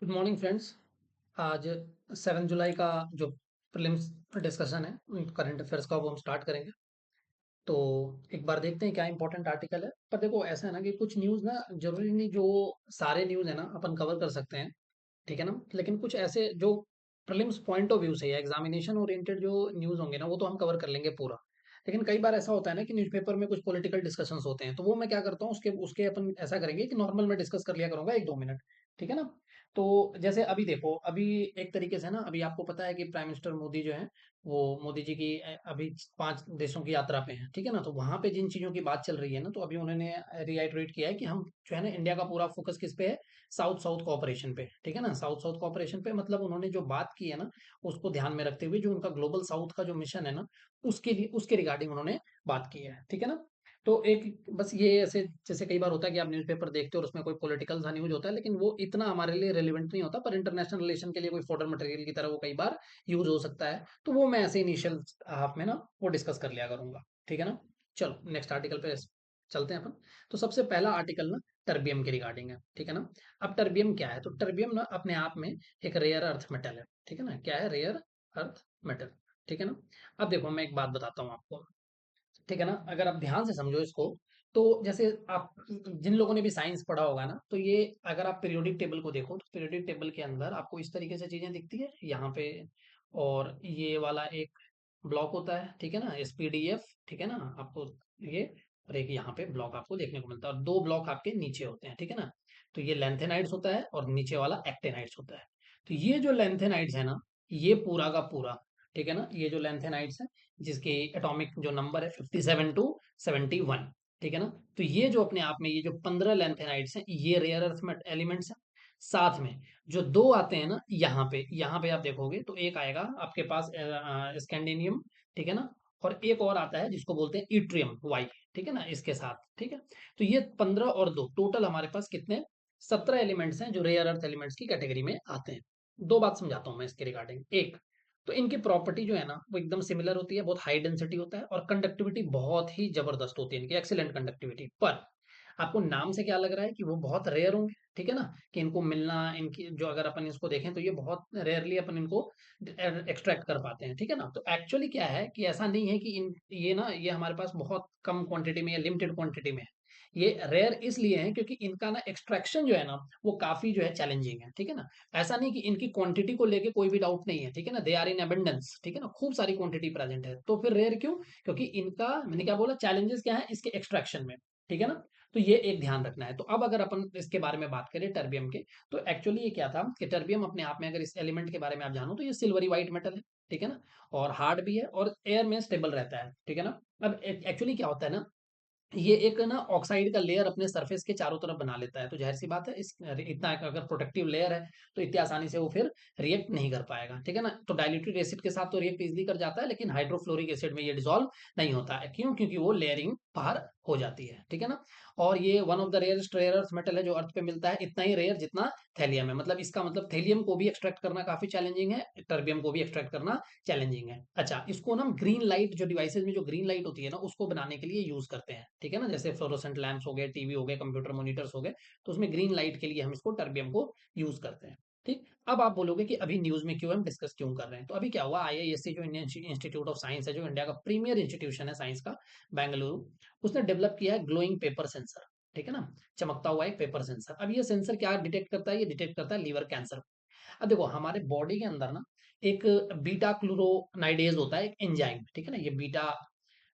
Good morning friends. आज 7 जुलाई का जो प्रीलिम्स डिस्कशन है करंट अफेयर्स का वो हम स्टार्ट करेंगे। तो एक बार देखते हैं क्या इंपॉर्टेंट आर्टिकल है। पर देखो ऐसा है ना कि कुछ न्यूज़ ना जरूरी नहीं जो सारे न्यूज़ है ना अपन कवर कर सकते हैं, ठीक है ना। लेकिन कुछ ऐसे जो प्रीलिम्स पॉइंट ऑफ व्यू से या एग्जामिनेशन ओरिएंटेड जो न्यूज़ होंगे ना वो तो हम कवर कर लेंगे पूरा। लेकिन कई बार ऐसा होता है ना कि न्यूज़पेपर में कुछ पॉलिटिकल डिस्कशंस होते हैं, तो वो मैं क्या करता हूँ उसके उसके अपन ऐसा करेंगे कि नॉर्मल में डिस्कस कर लिया करूंगा 1-2 मिनट, ठीक है ना। तो जैसे अभी देखो, अभी एक तरीके से ना अभी आपको पता है कि प्राइम मिनिस्टर मोदी जो है वो मोदी जी की अभी 5 देशों की यात्रा पे हैं, ठीक है ना। तो वहां पे जिन चीजों की बात चल रही है ना, तो अभी उन्होंने रिआइटरेट किया है कि हम जो है ना इंडिया का पूरा फोकस किस पे है, साउथ साउथ कोऑपरेशन पे, ठीक है ना। साउथ साउथ कोऑपरेशन पे मतलब उन्होंने जो बात की है ना उसको ध्यान में रखते हुए जो उनका ग्लोबल साउथ का जो मिशन है ना उसके लिए उसके रिगार्डिंग उन्होंने बात की है, ठीक है ना। तो एक बस ये ऐसे जैसे कई बार होता है कि आप न्यूज़पेपर देखते हो और उसमें कोई पॉलिटिकल सा न्यूज़ होता है, लेकिन वो इतना हमारे लिए रेलिवेंट नहीं होता, पर इंटरनेशनल रिलेशन के लिए कोई फॉडर मटेरियल की तरह वो कई बार यूज हो सकता है। तो वो मैं ऐसे इनिशियल हाफ में ना वो डिस्कस कर लिया करूंगा, ठीक है ना। चलो नेक्स्ट आर्टिकल पे चलते हैं अपन। तो सबसे पहला आर्टिकल ना टर्बियम के रिगार्डिंग है, ठीक है ना। अब टर्बियम क्या है, तो टर्बियम ना अपने आप में एक रेयर अर्थ मेटल है, ठीक है ना। क्या है? रेयर अर्थ मेटल, ठीक है ना। अब देखो मैं एक बात बताता हूँ आपको, ठीक है ना। अगर आप ध्यान से समझो इसको, तो जैसे आप जिन लोगों ने भी साइंस पढ़ा होगा ना, तो ये अगर आप पीरियोडिक टेबल को देखो तो पीरियोडिक टेबल के अंदर आपको इस तरीके से चीजें दिखती है यहाँ पे, और ये वाला एक ब्लॉक होता है, ठीक है ना, एसपीडीएफ, ठीक है ना। आपको ये और एक यहाँ पे ब्लॉक आपको देखने को मिलता है, और दो ब्लॉक आपके नीचे होते हैं, ठीक है ना। तो ये लेंथेनाइड्स होता है और नीचे वाला एक्टेनाइड्स होता है। तो ये जो लेंथेनाइड्स है ना, ये पूरा का पूरा, ठीक है ना, ये जो लेंथेनाइड्स है जिसके एटॉमिक जो नंबर है 57 to 71, ठीक है ना। तो ये जो अपने आप में ये जो 15 लेंथेनाइड्स हैं ये रेयर अर्थ एलिमेंट्स हैं। साथ में जो दो आते हैं ना यहाँ पे आप देखोगे तो एक आएगा आपके पास स्कैंडिनियम, ठीक है ना। और एक और आता है जिसको बोलते हैं इट्रियम वाई, ठीक है ना, इसके साथ, ठीक है। तो ये 15 और दो टोटल हमारे पास कितने, 17 एलिमेंट्स हैं जो रेयर अर्थ एलिमेंट्स की कैटेगरी में आते हैं। दो बात समझाता हूं मैं इसके रिगार्डिंग। एक तो इनकी प्रॉपर्टी जो है ना वो एकदम सिमिलर होती है, बहुत हाई डेंसिटी होता है, और कंडक्टिविटी बहुत ही जबरदस्त होती है इनकी, एक्सीलेंट कंडक्टिविटी। पर आपको नाम से क्या लग रहा है कि वो बहुत रेयर होंगे, ठीक है ना, कि इनको मिलना, इनकी जो अगर अपन इसको देखें तो ये बहुत रेयरली अपन इनको एक्सट्रैक्ट कर पाते हैं, ठीक है ना। तो एक्चुअली क्या है कि ऐसा नहीं है कि इन ये ना ये हमारे पास बहुत कम क्वांटिटी में या लिमिटेड क्वांटिटी में है। ये रेयर इसलिए है क्योंकि इनका ना एक्सट्रैक्शन जो है ना वो काफी जो है चैलेंजिंग है, ठीक है ना। ऐसा नहीं कि इनकी क्वांटिटी को लेके कोई भी डाउट नहीं है, ठीक है ना, दे आर इन एबंडेंस, ठीक है ना, खूब सारी क्वांटिटी प्रेजेंट है। तो फिर रेयर क्यों? क्योंकि इनका मैंने क्या बोला, चैलेंजेस क्या है इसके एक्सट्रैक्शन में, ठीक है ना। तो ये एक ध्यान रखना है। तो अब अगर अपन इसके बारे में बात करें टर्बियम के, तो एक्चुअली ये क्या था कि टर्बियम अपने आप में अगर इस एलिमेंट के बारे में आप जानो तो ये सिल्वरी व्हाइट मेटल है, ठीक है ना, और हार्ड भी है और एयर में स्टेबल रहता है, ठीक है ना। अब एक्चुअली क्या होता है ना, ये एक ना ऑक्साइड का लेयर अपने सरफेस के चारों तरफ बना लेता है, तो जाहिर सी बात है इस इतना अगर प्रोटेक्टिव लेयर है तो इतनी आसानी से वो फिर रिएक्ट नहीं कर पाएगा, ठीक है ना। तो डाइल्यूटेड एसिड के साथ तो रिएक्ट इजीली कर जाता है, लेकिन हाइड्रोफ्लोरिक एसिड में ये डिसॉल्व नहीं होता है। क्यों? क्योंकि वो लेयरिंग बाहर हो जाती है, ठीक है ना। और ये one of the rarest rare earth metal है जो अर्थ पे मिलता है, इतना ही रेयर जितना थैलियम है। मतलब इसका मतलब थैलियम को भी एक्सट्रैक्ट करना काफी चैलेंजिंग है, टर्बियम को भी एक्सट्रैक्ट करना चैलेंजिंग है। अच्छा, इसको ना हम ग्रीन लाइट जो डिवाइसेज में जो ग्रीन लाइट होती है ना उसको बनाने के लिए यूज करते हैं, ठीक है ना। जैसे फ्लोरोसेंट लैंप्स हो गए, टीवी हो गए, कंप्यूटर मॉनिटर्स हो गए, तो उसमें ग्रीन लाइट के लिए हम इसको टर्बियम को यूज करते हैं, ठीक। अब आप बोलोगे कि अभी न्यूज में क्यों हम डिस्कस क्यों कर रहे हैं, तो अभी क्या हुआ, आईआईएससी जो इंडियन इंस्टीट्यूट ऑफ साइंस है, जो इंडिया का प्रीमियर इंस्टीट्यूशन है साइंस का, बेंगलुरु, उसने डेवलप किया है ग्लोइंग पेपर सेंसर, ठीक है ना, चमकता हुआ एक पेपर सेंसर। अब ये सेंसर क्या डिटेक्ट करता है, ये डिटेक्ट करता है लीवर कैंसर। अब देखो हमारे बॉडी के अंदर ना एक बीटा क्लोरोनाइडेज होता है, एक एंजाइम, ठीक है ना, ये बीटा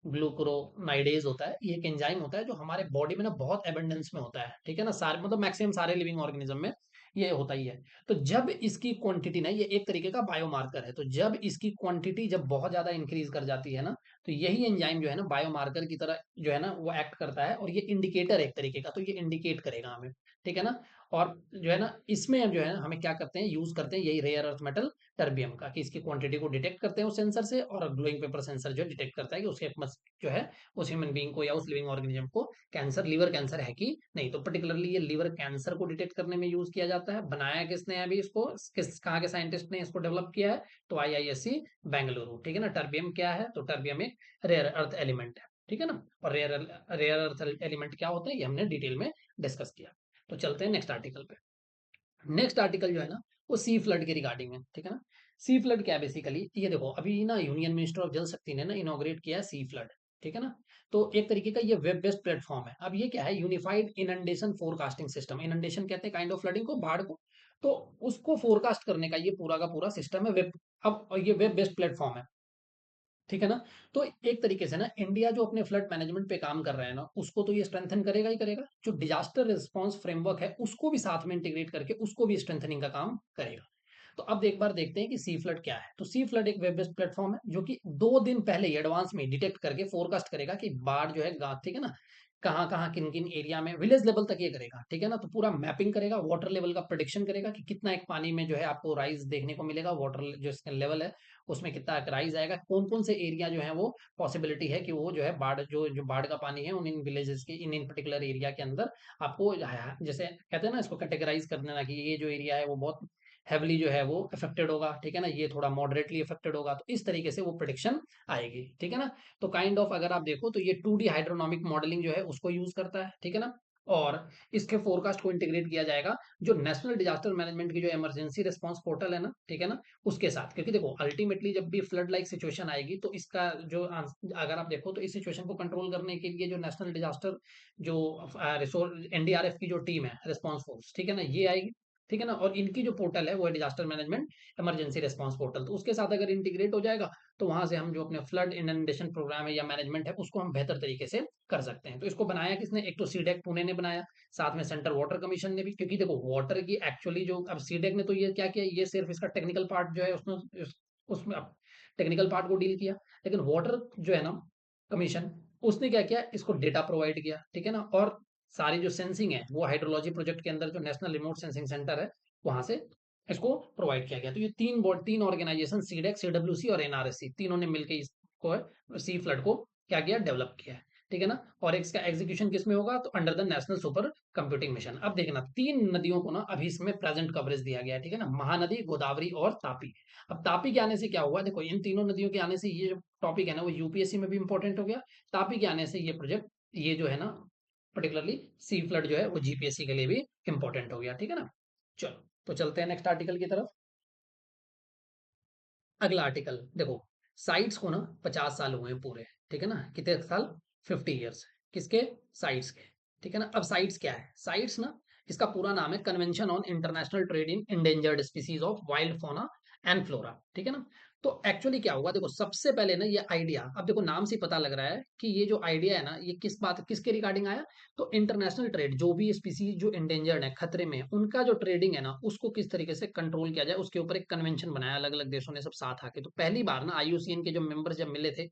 ग्लूकुरोनाइडेज होता है, ये एक एंजाइम होता है जो हमारे बॉडी में ना बहुत एबंडेंस में होता है, ठीक है ना, सारे मतलब मैक्सिमम सारे लिविंग ऑर्गेनिज्म में ये होता ही है। तो जब इसकी क्वांटिटी ना, ये एक तरीके का बायोमार्कर है, तो जब इसकी क्वांटिटी जब बहुत ज्यादा इंक्रीज कर जाती है ना, तो यही एंजाइम जो है ना बायोमार्कर की तरह जो है ना वो एक्ट करता है, और ये इंडिकेटर एक तरीके का, तो ये इंडिकेट करेगा हमें, ठीक है ना। और जो है ना इसमें जो है ना हमें क्या करते हैं, यूज करते हैं यही रेयर अर्थ मेटल टर्बियम का, कि इसकी क्वांटिटी को डिटेक्ट करते हैं उस सेंसर से, और ग्लोइंग पेपर सेंसर जो डिटेक्ट करता है कि उसके जो है उस ह्यूमन बीइंग को या उस लिविंग ऑर्गेनिज्म को कैंसर, लीवर कैंसर है कि नहीं। तो पर्टिकुलरली ये लीवर कैंसर को डिटेक्ट करने में यूज किया जाता है। बनाया किसने है अभी इसको, किस कहाँ के साइंटिस्ट ने इसको डेवलप किया है, तो आईआईएससी बेंगलुरु, ठीक है ना। टर्बियम क्या है, तो टर्बियम एक रेयर अर्थ एलिमेंट है, ठीक है ना। और रेयर अर्थ एलिमेंट क्या होता है ये हमने डिटेल में डिस्कस किया। तो चलते हैं नेक्स्ट आर्टिकल पे। नेक्स्ट आर्टिकल जो है ना वो सी फ्लड के रिगार्डिंग है, ठीक है ना। सी फ्लड क्या है बेसिकली, ये देखो अभी ना यूनियन मिनिस्टर ऑफ जल शक्ति ने ना इनॉग्रेट किया है सी फ्लड, ठीक है ना। तो एक तरीके का ये वेब बेस्ड प्लेटफॉर्म है। अब ये क्या है, unified inundation forecasting system. Inundation कहते हैं काइंड ऑफ फ्लडिंग को, बाढ़ को। तो उसको फोरकास्ट करने का ये पूरा का पूरा सिस्टम है वेब। अब ये वेब बेस्ड प्लेटफॉर्म है, ठीक है ना। तो एक तरीके से ना इंडिया जो अपने फ्लड मैनेजमेंट पे काम कर रहा है ना, उसको तो ये स्ट्रेंथन करेगा ही करेगा। जो डिजास्टर रिस्पांस फ्रेमवर्क है उसको भी साथ में इंटीग्रेट करके उसको भी स्ट्रेंथनिंग का काम करेगा। तो अब एक बार देखते हैं कि सी फ्लड क्या है। तो सी फ्लड एक वेब बेस्ड प्लेटफॉर्म है जो कि 2 दिन पहले ही एडवांस में डिटेक्ट करके फोरकास्ट करेगा कि बाढ़ जो है ठीक है ना, कहाँ कहाँ किन किन एरिया में, विलेज लेवल तक ये करेगा, ठीक है ना। तो पूरा मैपिंग करेगा, वाटर लेवल का प्रोडिक्शन करेगा कि कितना एक पानी में जो है आपको राइज देखने को मिलेगा, वाटर जो इसका लेवल है उसमें कितना राइज आएगा, कौन कौन से एरिया जो है वो पॉसिबिलिटी है कि वो जो है बाढ़ जो जो बाढ़ का पानी है उन इन विलेजेस के इन इन पर्टिकुलर एरिया के अंदर आपको जैसे कहते हैं ना इसको कैटेगराइज कर देना कि ये जो एरिया है वो बहुत हेवली जो है वो अफेक्टेड होगा, ठीक है ना, ये थोड़ा मॉडरेटली अफेक्टेड होगा। तो इस तरीके से वो प्रिडिक्शन आएगी, ठीक है ना। तो काइंड ऑफ अगर आप देखो तो ये 2D हाइड्रोनॉमिक मॉडलिंग जो है उसको यूज करता है, ठीक है ना। और इसके फोरकास्ट को इंटीग्रेट किया जाएगा जो नेशनल डिजास्टर मैनेजमेंट की जो इमरजेंसी रिस्पांस पोर्टल है ना, ठीक है ना, उसके साथ। क्योंकि देखो अल्टीमेटली जब भी फ्लड लाइक सिचुएशन आएगी तो इसका जो अगर आप देखो तो इस सिचुएशन को कंट्रोल करने के लिए जो नेशनल डिजास्टर जो रिसोर्स एनडीआरएफ की जो टीम है रिस्पांस फोर्स, ठीक है ना, ये आएगी, ठीक है ना। और इनकी जो पोर्टल है वो है disaster management emergency response portal. तो उसके साथ अगर इंटीग्रेट हो जाएगा तो वहां से हम जो अपने फ्लड इनंडेशन प्रोग्राम है या मैनेजमेंट है उसको हम बेहतर तरीके से कर सकते हैं। तो इसको बनाया किसने, एक तो सीडेक पुणे ने बनाया, साथ में सेंट्रल वाटर कमीशन ने भी। क्योंकि देखो वाटर की एक्चुअली जो अब सीडेक ने तो ये क्या किया, ये सिर्फ इसका टेक्निकल पार्ट जो है उसमें टेक्निकल पार्ट को डील किया। लेकिन वाटर जो है ना कमीशन, उसने क्या किया, इसको डेटा प्रोवाइड किया, ठीक है ना। और सारी जो सेंसिंग है वो हाइड्रोलॉजी प्रोजेक्ट के अंदर जो नेशनल रिमोट सेंसिंग सेंटर है वहां से इसको प्रोवाइड किया गया। तो ये तीन ऑर्गेनाइजेशन सीडेक, सीडब्ल्यूसी और एनआरएससी, तीनों ने मिलकर इसको सी फ्लड को क्या किया, डेवलप किया है, ठीक है ना। और इसका एग्जीक्यूशन किस में होगा, तो under the national super computing mission. अब देखना 3 नदियों को ना अभी इसमें प्रेजेंट कवरेज दिया गया है, ठीक है ना, महानदी, गोदावरी और तापी। अब तापी के आने से क्या हुआ, देखो इन तीनों नदियों के आने से ये जो टॉपिक है ना वो यूपीएससी में भी इंपॉर्टेंट हो गया। तापी के आने से ये प्रोजेक्ट, ये जो है ना पर्टिकुलरली सी फ्लड जो है वो जीपीएससी के लिए भी इंपॉर्टेंट हो गया, ठीक है ना। चलो तो चलते हैं नेक्स्ट आर्टिकल की तरफ। अगला आर्टिकल देखो, साइट्स को ना 50 साल हुए हैं पूरे, ठीक है ना, कितने साल, 50 ईयर्स, किसके, साइट्स के, ठीक है ना। अब साइट्स क्या है, साइट्स ना इसका पूरा नाम है convention on international trade in endangered species of wild fauna and flora, ठीक है ना। तो एक्चुअली क्या हुआ, देखो सबसे पहले ना ये आइडिया, अब देखो नाम से पता लग रहा है कि ये जो आइडिया है ना ये किस बात किसके रिगार्डिंग आया। तो इंटरनेशनल ट्रेड, जो भी स्पीसीज जो इंडेंजर्ड है, खतरे में, उनका जो ट्रेडिंग है ना उसको किस तरीके से कंट्रोल किया जाए उसके ऊपर एक कन्वेंशन बनाया अलग अलग देशों ने सब साथ आके। तो पहली बार ना आईयूसीएन के जो मेंबर जब मिले थे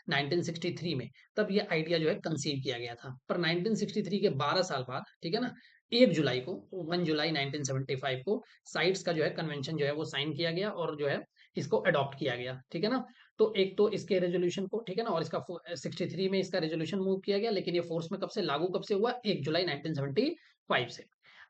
1963 में, तब ये आइडिया जो है कंसीव किया गया था। पर 1963 के 12 साल बाद, ठीक है ना, 1 जुलाई को, 1 जुलाई 1975 को साइट्स का जो है कन्वेंशन जो है वो साइन किया गया और जो है इसको अडॉप्ट किया गया, ठीक है ना। तो एक तो इसके रेजोल्यूशन को, ठीक है ना, और इसका 63 में इसका रेजोल्यूशन मूव किया गया, लेकिन ये फोर्स में कब से लागू, कब से हुआ, 1 जुलाई 1975 से।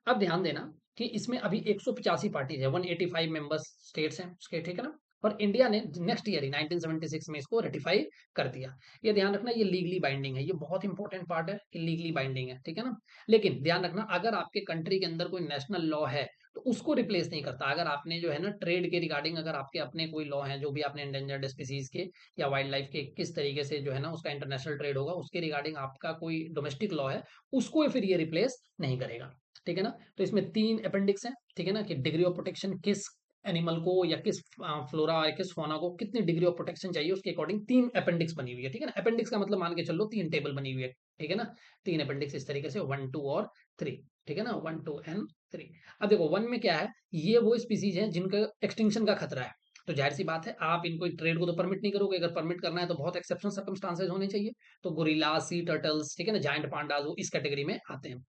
अब ध्यान देना कि इसमें अभी 185 पार्टीज है, 185 मेंबर्स स्टेट्स हैं उसके, ठीक है ना। और इंडिया ने नेक्स्ट ईयर ही 1976 में इसको रेटिफाई कर दिया। ये ध्यान रखना ये लीगली बाइंडिंग है, ये बहुत इंपॉर्टेंट पार्ट है कि लीगली बाइंडिंग है, ठीक है ना। लेकिन ध्यान रखना अगर आपके कंट्री के अंदर कोई नेशनल लॉ है तो उसको रिप्लेस नहीं करता। अगर आपने जो है ना ट्रेड के रिगार्डिंग अगर आपके अपने कोई लॉ है, जो भी आपने इंडेंजर्ड स्पीसीज के या वाइल्ड लाइफ के किस तरीके से जो है ना उसका इंटरनेशनल ट्रेड होगा उसके रिगार्डिंग आपका कोई डोमेस्टिक लॉ है, उसको फिर ये रिप्लेस नहीं करेगा, ठीक है ना। तो इसमें 3 अपेंडिक्स हैं, ठीक है ना, कि डिग्री ऑफ प्रोटेक्शन किस एनिमल को या किस फ्लोरा या किस फौना को कितनी डिग्री ऑफ प्रोटेक्शन चाहिए उसके अकॉर्डिंग 3 अपेंडिक्स बनी हुई है, ठीक है ना। अपेंडिक्स का मतलब मान के चलो 3 टेबल बनी हुई है, ठीक है ना। 3 अपेंडिक्स इस तरीके से 1, 2 और 3, ठीक है ना, 1, 2 एंड 3। अब देखो 1 में क्या है, ये वो स्पीसीज हैं जिनका एक्सटिंक्शन का खतरा है। तो जाहिर सी बात है आप इनको ट्रेड को तो परमिट नहीं करोगे, अगर परमिट करना है तो बहुत एक्सेप्शनल सर्कमस्टांसेस होने चाहिए। तो गोरिल्ला, सी टर्टल्स, ठीक है ना, जायंट पांडाज वो इस कैटेगरी में आते हैं।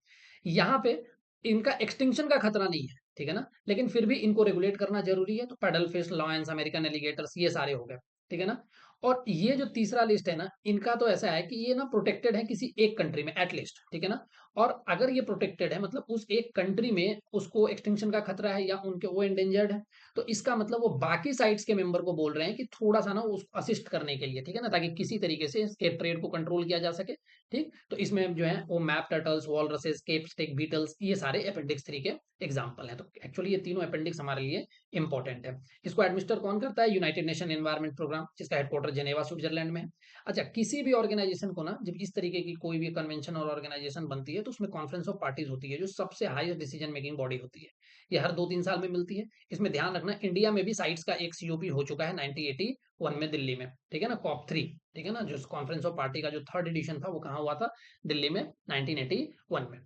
यहाँ पे इनका एक्सटिंक्शन का खतरा नहीं है, ठीक है ना, लेकिन फिर भी इनको रेगुलेट करना जरूरी है। तो pedal fish, lions, American alligators, ये सारे हो गए, ठीक है ना। और ये जो तीसरा लिस्ट है ना, इनका तो ऐसा है कि ये ना प्रोटेक्टेड है किसी एक कंट्री में एटलीस्ट, ठीक है ना। और अगर ये प्रोटेक्टेड है मतलब उस एक कंट्री में उसको एक्सटिंक्शन का खतरा है या उनके वो एंडेंजर्ड है, तो इसका मतलब वो बाकी साइट्स के मेंबर को बोल रहे हैं कि थोड़ा सा ना उसको असिस्ट करने के लिए, ठीक है ना, ताकि किसी तरीके से इसके ट्रेड को कंट्रोल किया जा सके। ठीक, तो इसमें जो है वो map turtles, walruses, cape stick beetles, ये सारे अपेंडिक्स 3 के एग्जाम्पल हैं। तो एक्चुअली ये तीनों अपेंडिक्स हमारे लिए इंपॉर्टेंट है। इसको एडमिनिस्टर कौन करता है? यूनाइटेड नेशन एनवायरमेंट प्रोग्राम, जिसका हेडक्वार्टर जेनेवा स्विट्जरलैंड में है। अच्छा, किसी भी ऑर्गेनाइजेशन को ना जब इस तरीके की कोई भी कन्वेंशन और ऑर्गेनाइजेशन बनती है तो उसमें कॉन्फ्रेंस ऑफ पार्टीज होती है, जो सबसे हाईएस्ट डिसीजन मेकिंग बॉडी होती है। ये हर 2-3 साल में मिलती है। इसमें ध्यान रखना, इंडिया में भी साइट्स का एक सीओपी हो चुका है 1981 में दिल्ली में, ठीक है ना, COP3, ठीक है ना, जो कॉन्फ्रेंस ऑफ पार्टी का जो थर्ड एडिशन था वो कहाँ हुआ था? दिल्ली में 1981 में।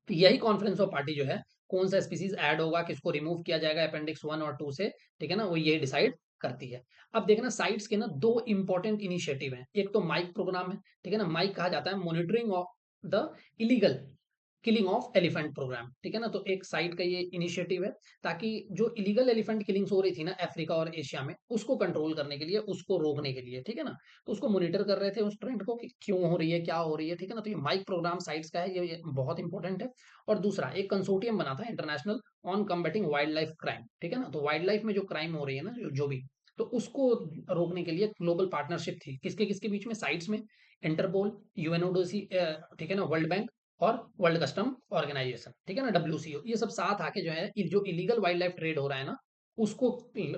तो यही कॉन्फ्रेंस ऑफ पार्टी जो है कौन सा स्पीसीज ऐड होगा, किसको रिमूव किया जाएगा अपेंडिक्स 1 और 2 से, ठीक है ना, वो यही डिसाइड करती है। अब देखना साइट्स के ना दो इंपॉर्टेंट इनिशिएटिव हैं। एक तो माइक प्रोग्राम है, ठीक है ना, माइक कहा जाता है monitoring of the illegal killing of elephant program, ठीक है ना। तो एक साइट का ये इनिशिएटिव है ताकि जो इलीगल एलिफेंट किलिंग्स हो रही थी ना अफ्रीका और एशिया में, उसको कंट्रोल करने के लिए, उसको रोकने के लिए, ठीक है ना। तो उसको मॉनिटर कर रहे थे उस ट्रेंड को कि क्यों हो रही है, क्या हो रही है, ठीक है ना। तो ये माइक प्रोग्राम साइट्स का है, ये बहुत इंपॉर्टेंट है। और दूसरा एक कंसोर्टियम बना था international on कम्बेटिंग wild life crime, ठीक है ना। तो वाइल्ड लाइफ में जो क्राइम हो रही है ना, जो भी, तो उसको रोकने के लिए ग्लोबल पार्टनरशिप थी किसके किसके बीच में? साइट्स में, इंटरपोल, यूएनओडीसी, ठीक है ना, वर्ल्ड बैंक और वर्ल्ड कस्टम ऑर्गेनाइजेशन, ठीक है ना, WCO, ये सब साथ आके जो है जो इलीगल वाइल्ड लाइफ ट्रेड हो रहा है ना, उसको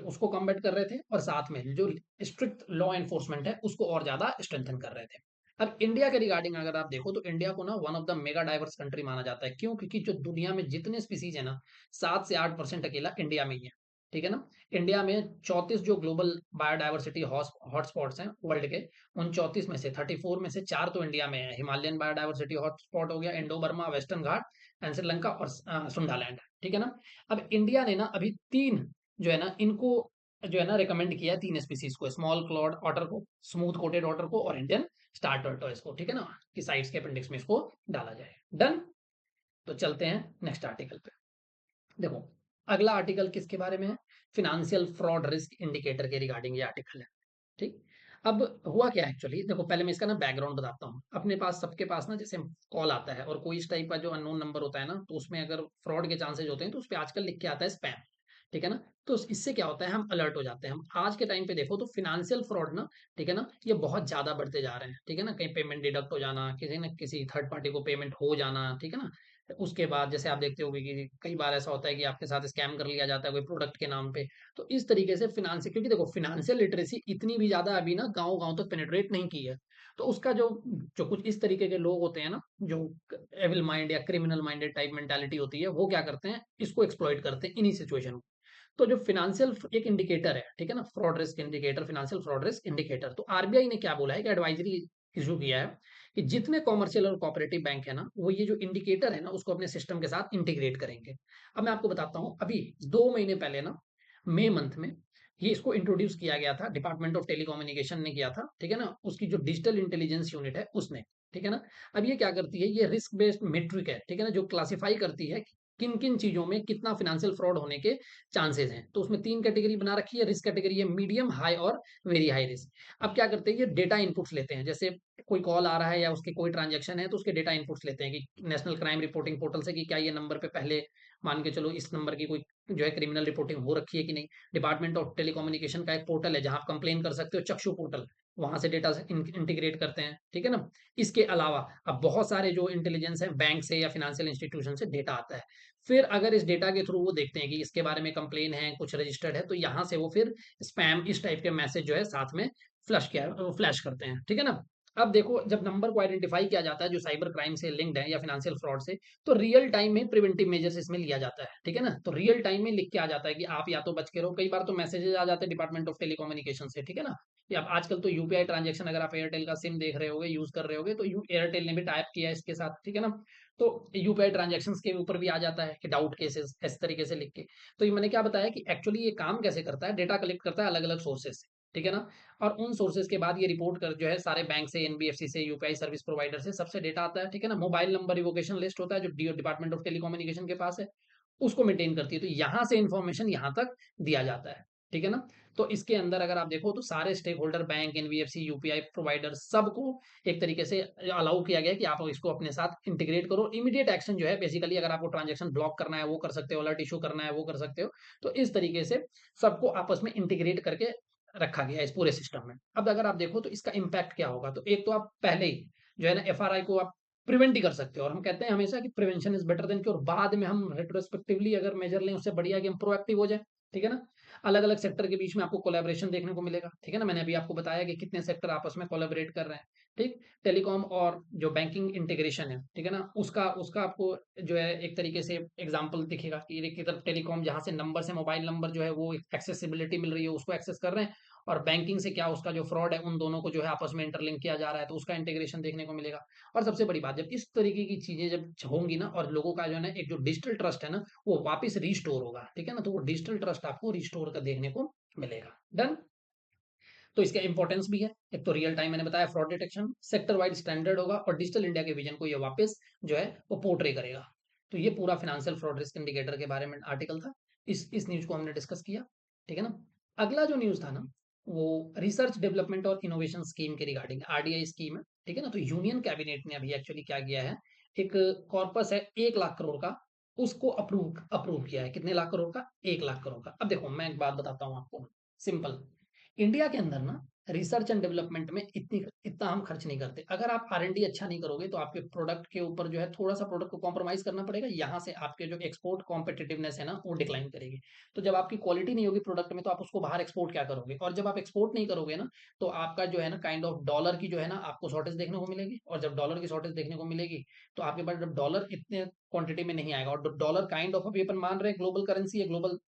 उसको कॉम्बैट कर रहे थे, और साथ में जो स्ट्रिक्ट लॉ एनफोर्समेंट है उसको और ज्यादा स्ट्रेंथन कर रहे थे। अब इंडिया के रिगार्डिंग अगर आप देखो तो इंडिया को ना one of the mega diverse country माना जाता है। क्यों? क्योंकि जो दुनिया में जितने स्पीसीज है ना, 7 से 8% अकेला इंडिया में ही है, ठीक है ना। इंडिया में 34 जो ग्लोबल बायोडाइवर्सिटी हॉटस्पॉट्स हैं वर्ल्ड के, उन 34 में से 34 में से 4 तो इंडिया में है। हिमालयन बायोडाइवर्सिटी हॉटस्पॉट हो गया, Indo Burma, western Ghat and Sri Lanka और सुंडालैंड, ठीक है ना। अब इंडिया ने ना अभी 3 जो है ना इनको जो है ना रिकमेंड किया है, 3 स्पीसीज को, स्मॉल क्लॉड ऑटर को, स्मूथ कोटेड ऑटर को और इंडियन स्टार टर्टोइस को, ठीक है ना, कि साइट्स के अपेंडिक्स में इसको डाला जाए। डन। तो चलते हैं नेक्स्ट आर्टिकल पे। देखो, अगला आर्टिकल किसके बारे में है? फिनेंशियल फ्रॉड रिस्क इंडिकेटर के रिगार्डिंग ये आर्टिकल है। ठीक, अब हुआ क्या एक्चुअली, देखो पहले मैं इसका ना बैकग्राउंड बताता हूँ। अपने पास सबके पास ना जैसे कॉल आता है और कोई इस टाइप का जो अननोन नंबर होता है ना, तो उसमें अगर फ्रॉड के चांसेस होते हैं तो उस पर आजकल लिख के आता है स्पैम, ठीक है ना। तो इससे क्या होता है, हम अलर्ट हो जाते हैं। हम आज के टाइम पे देखो तो फिनेंशियल फ्रॉड ना, ठीक है ना, ये बहुत ज्यादा बढ़ते जा रहे हैं, ठीक है ना। कहीं पेमेंट डिडक्ट हो जाना, किसी न किसी थर्ड पार्टी को पेमेंट हो जाना, ठीक है ना। उसके बाद जैसे आप देखते होंगे कि कई बार ऐसा होता है कि आपके साथ स्कैम कर लिया जाता है कोई प्रोडक्ट के नाम पे। तो इस तरीके से फिनेंशियल, क्योंकि देखो फिनेंशियल लिटरेसी इतनी भी ज्यादा अभी ना गांव गांव तक पेनिट्रेट नहीं की है। तो उसका जो जो कुछ इस तरीके के लोग होते हैं ना, जो एविल माइंड या क्रिमिनल माइंडेड टाइप मेंटालिटी होती है, वो क्या करते हैं, इसको एक्सप्लॉइट करते हैं इन्हीं सिचुएशन। तो जो फिनेंशियल एक इंडिकेटर है, ठीक है ना, fraud risk indicator, financial fraud risk indicator, तो आरबीआई ने क्या बोला है कि एडवाइजरी इशू किया है कि जितने कॉमर्शियल और कोऑपरेटिव बैंक है ना, वो ये जो इंडिकेटर है ना उसको अपने सिस्टम के साथ इंटीग्रेट करेंगे। अब मैं आपको बताता हूँ, अभी 2 महीने पहले ना, मई मंथ में ये इसको इंट्रोड्यूस किया गया था, डिपार्टमेंट ऑफ टेलीकम्युनिकेशन ने किया था, ठीक है ना, उसकी जो डिजिटल इंटेलिजेंस यूनिट है उसने, ठीक है ना। अब ये क्या करती है, ये रिस्क बेस्ड मेट्रिक है, ठीक है ना, जो क्लासिफाई करती है किन किन चीजों में कितना फिनेंशियल फ्रॉड होने के चांसेस हैं। तो उसमें 3 कैटेगरी बना रखी है। रिस्क कैटेगरी है मीडियम, हाई और वेरी हाई रिस्क। अब क्या करते हैं, ये डेटा इनपुट्स लेते हैं, जैसे कोई कॉल आ रहा है या उसके कोई ट्रांजैक्शन है तो उसके डेटा इनपुट्स लेते हैं कि नेशनल क्राइम रिपोर्टिंग पोर्टल से कि क्या ये नंबर पे पहले, मान के चलो इस नंबर की कोई जो है क्रिमिनल रिपोर्टिंग हो रखी है कि नहीं। डिपार्टमेंट ऑफ टेलीकम्युनिकेशन का एक पोर्टल है जहां आप कंप्लेन कर सकते हो, चक्षु पोर्टल, वहां से डेटा इंटीग्रेट करते हैं, ठीक है ना। इसके अलावा अब बहुत सारे जो इंटेलिजेंस है बैंक से या फिनेंशियल इंस्टीट्यूशन से डेटा आता है। फिर अगर इस डेटा के थ्रू वो देखते हैं कि इसके बारे में कंप्लेन है, कुछ रजिस्टर्ड है, तो यहाँ से वो फिर स्पैम इस टाइप के मैसेज जो है साथ में फ्लैश करते हैं, ठीक है ना। अब देखो, जब नंबर को आइडेंटिफाई किया जाता है जो साइबर क्राइम से लिंक्ड है या फिनेंशियल फ्रॉड से, तो रियल टाइम में प्रिवेंटिव मेजर्स इसमें लिया जाता है, ठीक है ना। तो रियल टाइम में लिख के आ जाता है कि आप या तो बच के रहो। कई बार तो मैसेजेस आ जाते हैं डिपार्टमेंट ऑफ टेलीकम्युनिकेशन से, ठीक है ना। या आजकल तो यूपीआई ट्रांजेक्शन, अगर आप एयरटेल का सिम देख रहे होगे, यूज कर रहे होगे, तो एयरटेल ने भी टाइप किया है इसके साथ, ठीक है ना। तो यूपीआई ट्रांजेक्शन्स के ऊपर भी आ जाता है कि डाउट केसेस इस तरीके से लिख के। तो ये मैंने क्या बताया कि एक्चुअली ये काम कैसे करता है, डेटा कलेक्ट करता है अलग अलग सोर्सेज से, ठीक है ना। और उन सोर्सेज के बाद ये रिपोर्ट कर जो है सारे बैंक से, एनबीएफसी से, यूपीआई सर्विस प्रोवाइडर से, सबसे डेटा आता है, ठीक है ना। मोबाइल नंबर रिवोकेशन लिस्ट होता है जो डिपार्टमेंट ऑफ टेलीकम्युनिकेशन के पास है, उसको मेंटेन करती है। तो यहाँ से इंफॉर्मेशन यहाँ तक दिया जाता है, ठीक है ना? तो इसके अंदर अगर आप देखो तो सारे stakeholder bank, NBFC, UPI provider सबको एक तरीके से अलाउ किया गया है कि आप इसको अपने साथ इंटीग्रेट करो। इमीडिएट एक्शन जो है बेसिकली अगर आपको ट्रांजैक्शन ब्लॉक करना है वो कर सकते हो, अलर्ट इश्यू करना है वो कर सकते हो। तो इस तरीके से सबको आपस में इंटीग्रेट करके रखा गया है इस पूरे सिस्टम में। अब अगर आप देखो तो इसका इम्पैक्ट क्या होगा? तो एक तो आप पहले ही जो है ना एफआरआई को आप प्रिवेंट ही कर सकते हो, और हम कहते हैं हमेशा कि prevention is better than cure. बाद में हम रेट्रोस्पेक्टिवली अगर मेजर लें उससे बढ़िया कि हम प्रोएक्टिव हो जाए। ठीक है ना? अलग अलग सेक्टर के बीच में आपको कोलैबोरेशन देखने को मिलेगा। ठीक है ना? मैंने अभी आपको बताया कि कितने सेक्टर आपस में कोलैबोरेट कर रहे हैं। ठीक, टेलीकॉम और जो बैंकिंग इंटीग्रेशन है, ठीक है ना, उसका उसका आपको जो है एक तरीके से एग्जांपल दिखेगा कि एक की तरफ टेलीकॉम जहां से नंबर से मोबाइल नंबर जो है वो एक्सेसिबिलिटी मिल रही है उसको एक्सेस कर रहे हैं, और बैंकिंग से क्या उसका जो फ्रॉड है उन दोनों को जो है आपस में इंटरलिंक किया जा रहा है, तो उसका इंटीग्रेशन देखने को मिलेगा। और सबसे बड़ी बात, जब इस तरीके की चीजें जब होंगी ना और लोगों का जो है ना एक जो डिजिटल ट्रस्ट है ना वो वापस रिस्टोर होगा। ठीक है ना? तो वो डिजिटल ट्रस्ट आपको रिस्टोर कर देखने को मिलेगा। डन। तो इसका इंपॉर्टेंस भी है। एक तो रियल टाइम मैंने बताया fraud detection, sector wide standard होगा, और डिजिटल इंडिया के विजन को ये वापस जो है वो पोर्ट्रे करेगा। तो ये पूरा फाइनेंशियल फ्रॉड रिस्क इंडिकेटर के बारे में आर्टिकल था। इस न्यूज को हमने डिस्कस किया। ठीक है ना? अगला जो न्यूज था ना वो रिसर्च डेवलपमेंट और इनोवेशन स्कीम के रिगार्डिंग आरडीआई स्कीम है। ठीक है ना? तो यूनियन कैबिनेट ने अभी एक्चुअली क्या किया है, एक कॉर्पस है 1 लाख करोड़ का, उसको अप्रूव अप्रूव किया है। कितने लाख करोड़ का? 1 लाख करोड़ का। अब देखो मैं एक बात बताता हूँ आपको, सिंपल। इंडिया के अंदर ना रिसर्च एंड डेवलपमेंट में इतना हम खर्च नहीं करते। अगर आप आर&डी अच्छा नहीं करोगे तो आपके प्रोडक्ट के ऊपर जो है थोड़ा सा प्रोडक्ट को कॉम्प्रोमाइज करना पड़ेगा। यहाँ से आपके जो एक्सपोर्ट कॉम्पिटिटिवनेस है ना वो डिक्लाइन करेगी। तो जब आपकी क्वालिटी नहीं होगी प्रोडक्ट में तो आप उसको बाहर एक्सपोर्ट क्या करोगे? और जब आप एक्सपोर्ट नहीं करोगे ना तो आपका जो है ना काइंड ऑफ डॉलर की जो है ना आपको शॉर्टेज देखने को मिलेगी। और जब डॉलर की शॉर्टेज देखने को मिलेगी तो आपके पास जब डॉलर इतने क्वांटिटी में नहीं आएगा, और डॉलर काइंड ऑफ अभी अपन मान रहे हैं ग्लोबल करेंसी है, ग्लोबल।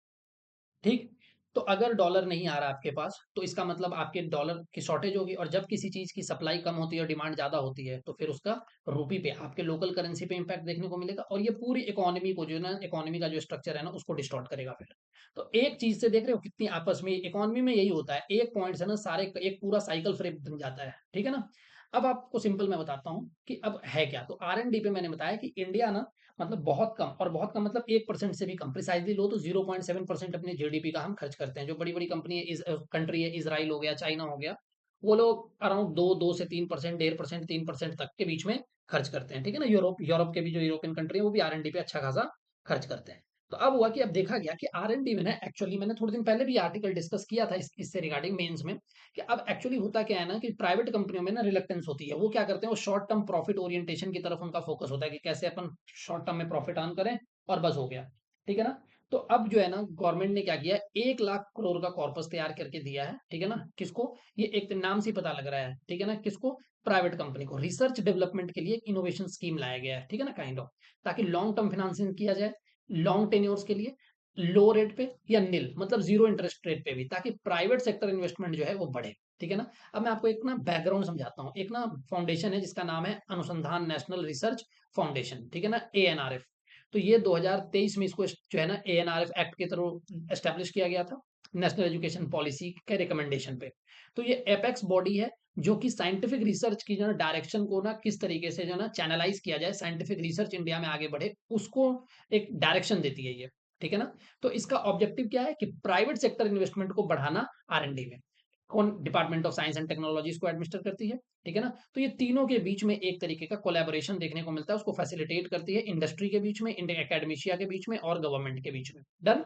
ठीक। तो अगर डॉलर नहीं आ रहा आपके पास तो इसका मतलब आपके डॉलर की शॉर्टेज होगी, और जब किसी चीज की सप्लाई कम होती है और डिमांड ज्यादा होती है तो फिर उसका रूपी पे आपके लोकल करेंसी पे इंपैक्ट देखने को मिलेगा, और ये पूरी इकोनॉमी को जो है ना इकोनॉमी का जो स्ट्रक्चर है ना उसको डिस्टॉर्ट करेगा फिर। तो एक चीज से देख रहे हो कितनी आपस में इकोनॉमी में यही होता है, एक पॉइंट से ना सारे एक पूरा साइकिल फ्रेम बन जाता है। ठीक है ना? अब आपको सिंपल मैं बताता हूँ कि अब है क्या। तो आर एंड डी पे मैंने बताया कि इंडिया ना मतलब बहुत कम, और बहुत कम मतलब 1% से भी कम, प्रिसाइजली लो तो 0.7% अपने जीडीपी का हम खर्च करते हैं। जो बड़ी बड़ी कंपनी है, कंट्री है, इसराइल हो गया, चाइना हो गया, वो लोग अराउंड 2 से 3%, 1.5%, 3% तक के बीच में खर्च करते हैं। ठीक है ना? यूरोप यूरोप के भी जो यूरोपियन कंट्री है वो भी आर एंड डी पे अच्छा खासा खर्च करते हैं। तो अब हुआ कि अब देखा गया कि आर एंड डी में ना एक्चुअली मैंने थोड़े दिन पहले भी आर्टिकल डिस्कस किया था इससे रिगार्डिंग मेंस में, कि अब एक्चुअली होता क्या है ना कि प्राइवेट कंपनियों में ना रिलक्टेंस होती है। वो क्या करते हैं, वो शॉर्ट टर्म प्रॉफिट ओरिएंटेशन की तरफ उनका फोकस होता है कि कैसे अपन शॉर्ट टर्म में प्रॉफिट अर्न करें और बस हो गया। ठीक है ना? तो अब जो है ना गवर्नमेंट ने क्या किया, 1 लाख करोड़ का कॉर्पस तैयार करके दिया है। ठीक है ना? किसको? ये एक नाम से ही पता लग रहा है। ठीक है ना? किसको? प्राइवेट कंपनी को। रिसर्च डेवलपमेंट के लिए इनोवेशन स्कीम लाया गया है। ठीक है ना? काइंड ऑफ, ताकि लॉन्ग टर्म फाइनेंसिंग किया जाए, लॉन्ग टेन्योर्स के लिए, लो रेट पे या निल मतलब जीरो इंटरेस्ट रेट पे भी, ताकि प्राइवेट सेक्टर इन्वेस्टमेंट जो है वो बढ़े। ठीक है ना? अब मैं आपको एक ना बैकग्राउंड समझाता हूँ। एक ना फाउंडेशन है जिसका नाम है अनुसंधान नेशनल रिसर्च फाउंडेशन। ठीक है ना? एएनआरएफ। तो ये 2023 में इसको जो है ना एएनआरएफ एक्ट के थ्रू एस्टेब्लिश किया गया था, नेशनल एजुकेशन पॉलिसी के रिकमेंडेशन पे। तो ये एपेक्स बॉडी है जो कि साइंटिफिक रिसर्च की जो है डायरेक्शन को ना किस तरीके से जो है ना चैनलाइज किया जाए, साइंटिफिक रिसर्च इंडिया में आगे बढ़े, उसको एक डायरेक्शन देती है ये। ठीक है ना? तो इसका ऑब्जेक्टिव क्या है कि प्राइवेट सेक्टर इन्वेस्टमेंट को बढ़ाना आर&डी में। कौन? Department of science and technology इसको एडमिनिस्टर करती है। ठीक है ना? तो ये तीनों के बीच में एक तरीके का कोलैबोरेशन देखने को मिलता है, उसको फैसिलिटेट करती है इंडस्ट्री के बीच में, इंडियन एकेडमिशिया के बीच में और गवर्नमेंट के बीच में। डन।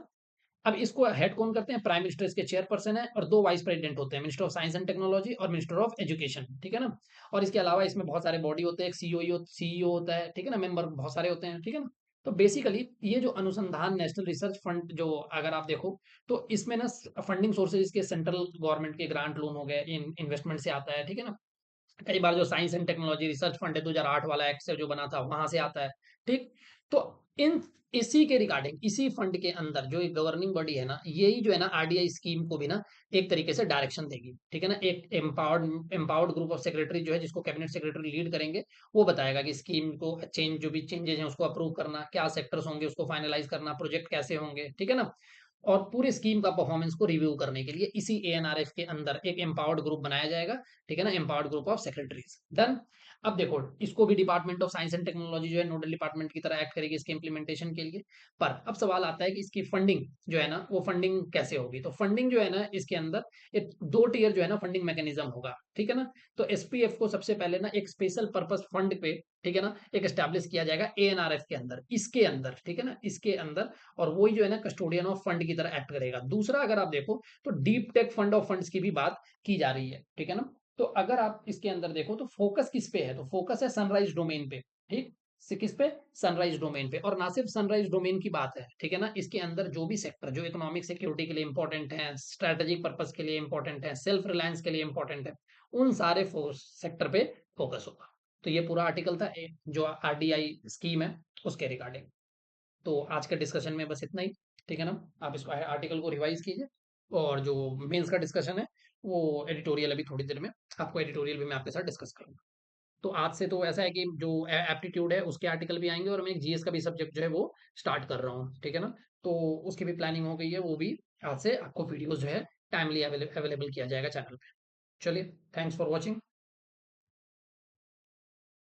अब इसको हेड कौन करते हैं? प्राइम मिनिस्टर इसके चेयरपर्सन है, और 2 वाइस प्रेसिडेंट होते हैं, minister of science and technology और मिनिस्टर ऑफ एजुकेशन। ठीक है ना? और इसके अलावा इसमें बहुत सारे बॉडी होते हैं, एक सीईओ होता है। ठीक है ना? मेंबर बहुत सारे होते हैं। ठीक है ना? तो बेसिकली ये जो अनुसंधान नेशनल रिसर्च फंड जो अगर आप देखो तो इसमें ना फंडिंग सोर्सेज के सेंट्रल गवर्नमेंट के ग्रांट लोन हो गए, इन्वेस्टमेंट से आता है। ठीक है ना? कई बार जो science and technology research fund है 2008 वाला एक्ट से जो बना था वहां से आता है। ठीक। तो इन इसी के रिगार्डिंग इसी फंड के अंदर जो एक गवर्निंग बॉडी है ना यही जो है ना आरडीआई स्कीम को भी ना एक तरीके से डायरेक्शन देगी। ठीक है ना? एक एम्पावर्ड ग्रुप ऑफ सेक्रेटरी जो है जिसको कैबिनेट सेक्रेटरी लीड करेंगे, वो बताएगा कि स्कीम को चेंज जो भी चेंजेस हैं उसको अप्रूव करना, क्या सेक्टर्स होंगे उसको फाइनलाइज करना, प्रोजेक्ट कैसे होंगे। ठीक है ना? और पूरे स्कीम का परफॉर्मेंस को रिव्यू करने के लिए इसी एएनआरएफ के अंदर एक एम्पावर्ड ग्रुप बनाया जाएगा। ठीक है ना? Empowered group of secretaries. Done. अब देखो, इसको भी department of science and technology जो है नोडल डिपार्टमेंट की तरह एक्ट करेगी इसके इम्प्लीमेंटेशन के लिए। पर अब सवाल आता है कि इसकी फंडिंग जो है ना, वो फंडिंग कैसे होगी? तो फंडिंग जो है ना, इसके अंदर एक 2 टियर जो है ना फंडिंग मैकेनिज्म होगा, ठीक है ना? तो एसपीएफ को सबसे पहले ना एक स्पेशल पर्पस फंड पे, ठीक है ना, एक एस्टैब्लिश किया जाएगा एएनआरएफ के अंदर, इसके अंदर, ठीक है ना, इसके अंदर। और वही जो है ना कस्टोडियन ऑफ फंड की तरह एक्ट करेगा। दूसरा, अगर आप देखो तो deep tech fund of funds की भी बात की जा रही है, ठीक है ना? तो अगर आप इसके अंदर देखो तो फोकस किस पे है? तो फोकस है सनराइज डोमेन पे, ठीक? से किस पे? सनराइज डोमेन पे। और ना सिर्फ सनराइज डोमेन की बात है, ठीक है ना, इसके अंदर जो भी सेक्टर जो इकोनॉमिक सिक्योरिटी के लिए इंपॉर्टेंट है, स्ट्रेटेजिक पर्पस के लिए इंपॉर्टेंट है, सेल्फ रिलायंस के लिए इंपॉर्टेंट है, उन सारे सेक्टर पे फोकस होगा। तो ये पूरा आर्टिकल था जो आरडीआई स्कीम है उसके रिगार्डिंग। तो आज के डिस्कशन में बस इतना ही, ठीक है ना? आप इस आर्टिकल को रिवाइज कीजिए। और जो मेंस का डिस्कशन है वो एडिटोरियल अभी थोड़ी देर में, आपको एडिटोरियल भी मैं आपके साथ डिस्कस करूंगा। तो आज से तो ऐसा है कि जो एप्टीट्यूड है उसके आर्टिकल भी आएंगे, और मैं एक जीएस का भी सब्जेक्ट जो है वो स्टार्ट कर रहा हूँ, ठीक है ना? तो उसकी भी प्लानिंग हो गई है, वो भी आज से आपको वीडियोस जो है टाइमली अवेलेबल किया जाएगा चैनल पे। चलिए, थैंक्स फॉर वॉचिंग।